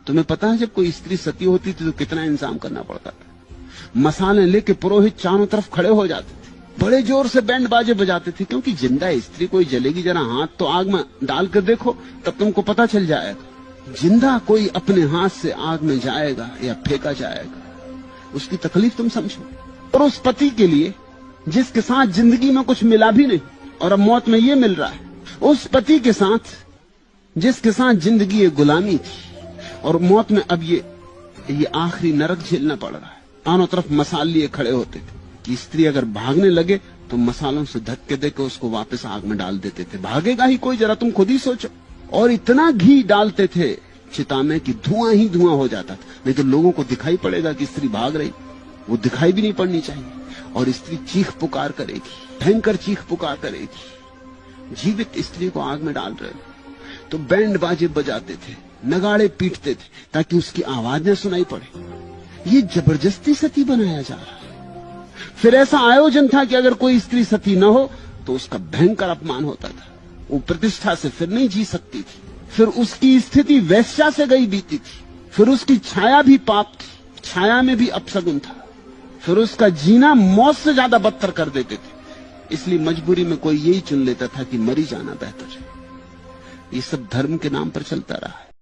तुम्हें पता है जब कोई स्त्री सती होती थी तो कितना इंतजाम करना पड़ता था। मसाले लेके पुरोहित चारों तरफ खड़े हो जाते थे, बड़े जोर से बैंड बाजे बजाते थे, क्योंकि जिंदा स्त्री कोई जलेगी, जरा हाथ तो आग में डाल कर देखो तब तुमको पता चल जाएगा। जिंदा कोई अपने हाथ से आग में जाएगा या फेंका जाएगा, उसकी तकलीफ तुम समझो। और उस पति के लिए जिसके साथ जिंदगी में कुछ मिला भी नहीं और अब मौत में ये मिल रहा है, उस पति के साथ जिसके साथ जिंदगी ये गुलामी थी और मौत में अब ये आखिरी नरक झेलना पड़ रहा है। दोनों तरफ मसाल लिए खड़े होते थे कि स्त्री अगर भागने लगे तो मसालों से धक्के देकर उसको वापस आग में डाल देते थे। भागेगा ही कोई, जरा तुम खुद ही सोचो। और इतना घी डालते थे चिता में कि धुआं ही धुआं हो जाता था, नहीं तो लोगों को दिखाई पड़ेगा कि स्त्री भाग रही, वो दिखाई भी नहीं पड़नी चाहिए। और स्त्री चीख पुकार करेगी, भयंकर चीख पुकार करेगी। जीवित स्त्री को आग में डाल रहे तो बैंड बाजे बजाते थे, नगाड़े पीटते थे ताकि उसकी आवाज न सुनाई पड़े। ये जबरदस्ती सती बनाया जा रहा है। फिर ऐसा आयोजन था कि अगर कोई स्त्री सती न हो तो उसका भयंकर अपमान होता था, वो प्रतिष्ठा से फिर नहीं जी सकती थी, फिर उसकी स्थिति वैश्या से गई बीती थी, फिर उसकी छाया भी पाप थी, छाया में भी अपशगुन था, फिर उसका जीना मौत से ज्यादा बदतर कर देते थे। इसलिए मजबूरी में कोई यही चुन लेता था कि मरी जाना बेहतर है। ये सब धर्म के नाम पर चलता रहा है।